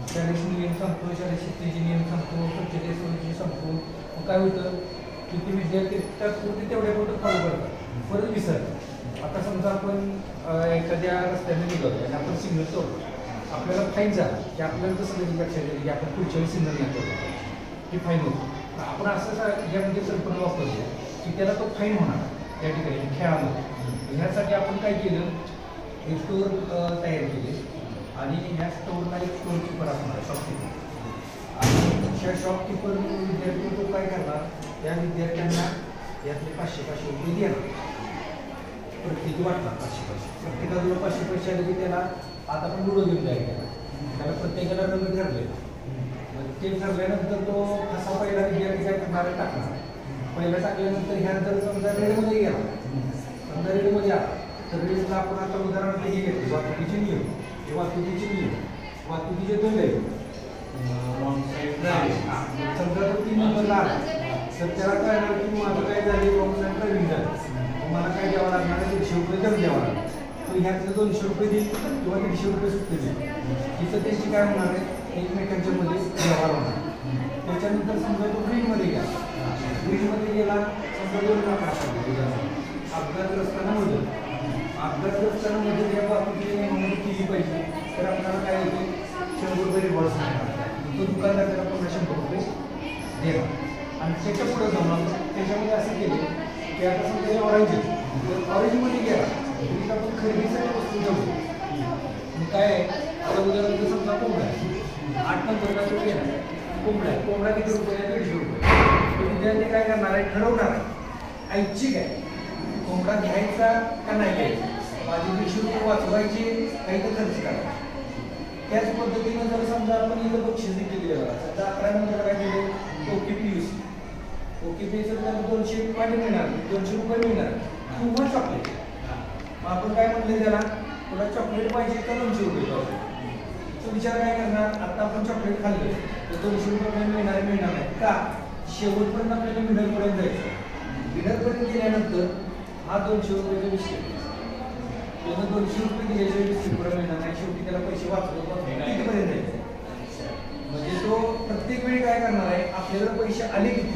शाळेचे नियम सांगतो, शाळेत शिस्तीचे नियम सांगतो, स्वच्छते सोयीचे सांगतो. मग काय होतं की ते विद्यार्थी त्यापुरते तेवढ्या कुठं फॉलो करतात, परत विसरतात. आता समजा आपण एखाद्या रस्त्याने निघतो आणि आपण सिग्नल तोडतो, आपल्याला फाईन झाला की आपल्याला कसं लक्षात येईल की आपण पुढच्या वेळी सिग्नल नाही तोडतो, की फाईन होतो. आपण असं यामध्ये कल्पना वापरतो की त्याला तो फाईन होणार त्या ठिकाणी खेळामध्ये. ह्यासाठी आपण काय केलं, एक स्टोअर तयार केले आणि ह्या स्टोअरला एक स्टोअरकीपर असणार, शॉपकीपर. आणि ह्या शॉपकीपर विद्यार्थी तो काय करणार, त्या विद्यार्थ्यांना यातले 500-500 रुपये देणार, प्रत्येकी वाटतात 500-500. प्रत्येकाजवळ 500 पैसे आले की त्याला आता आपण लुडो घेऊन जायला त्याला प्रत्येकाला रंग ठरले. ते ठरल्यानंतर तो कसा पहिला विद्यार्थी काय करणार, टाकणार. पहिला टाकल्यानंतर ह्या जर समजा रेडमध्ये गेला, समजा रेडमध्ये आला तर रेडला आपण आता उदाहरणार्थ हे घेतो वाहतुकीचे नियम. हे वाहतुकीचे नियम, वाहतुकीचे दंड आहे. समजा तो 3 नंबरला आला तर त्याला काय होणार की माझं काय झाले, रॉंग साईड ड्रायव्हिंग झालं, मला काय द्यावं लागणार, 150 रुपये दंड द्यावा लागणार. तो ह्यातलं 200 रुपये देईल किंवा 150 रुपये सुट्टे देईल. तिथं त्यांची काय होणार आहे, एकमेकांच्या मध्ये व्यवहार होणार. त्याच्यानंतर समजा तो ग्रीनमध्ये गेला, ग्रीनमध्ये गेला समजा 2 लाख अपघातग्रस्तांना मदत. अपघातग्रस्तांना मदत या वाहतुकीच्या नियमामध्ये केली पाहिजे तर आपल्याला काय होते, 100 रुपये रिवॉर्ड मिळणार. तो दुकानदार त्याला 100 रुपये देणार. आणि त्याच्या पुढे जाऊन आपण त्याच्यामध्ये असं केले की आता समजा ऑरेंज, ऑरेंजमध्ये गेला तरी आपण खरेदीसाठी वस्तू ठेवतो. काय आहे, आता उदाहरणार्थ समजा कोंबडा आहे, 8 नंबरला तो गेला, कोंबडा आहे, कोंबडा किती रुपये आहे, 150 रुपये. तो विद्यार्थी काय करणार आहे, ठरवणार आहे ऐच्छिक आहे कोंबडा घ्यायचा का नाही घ्यायचा, माझे 150 रुपये वाचवायचे काही तर खर्च करायचा. त्याच पद्धतीनं जर समजा आपण इथं बक्षीस देखील दिलेलं, समजा 11 नंबरला काय दिले, OKPUC, OKPUC त्याला 200 रुपये मिळणार, 200 रुपये मिळणार किंवा चॉकलेट. मग आपण काय म्हणलं त्याला, तुला चॉकलेट पाहिजे का 200 रुपये पाहिजे, तो विचार काय करणार. आता आपण चॉकलेट खाल्ले तर 200 रुपये मिळणार नाही का, शेवटपर्यंत आपल्याला मिडलपर्यंत जायचं. मिडलपर्यंत गेल्यानंतर हा 200 रुपयाचा विषय, त्यानं 200 रुपये दिल्याशिवाय 20 रुपये मिळणार नाही. शेवटी त्याला पैसे वाचवत कितीपर्यंत जायचं. म्हणजे तो प्रत्येक वेळी काय करणार आहे, आपल्याला पैसे आले किती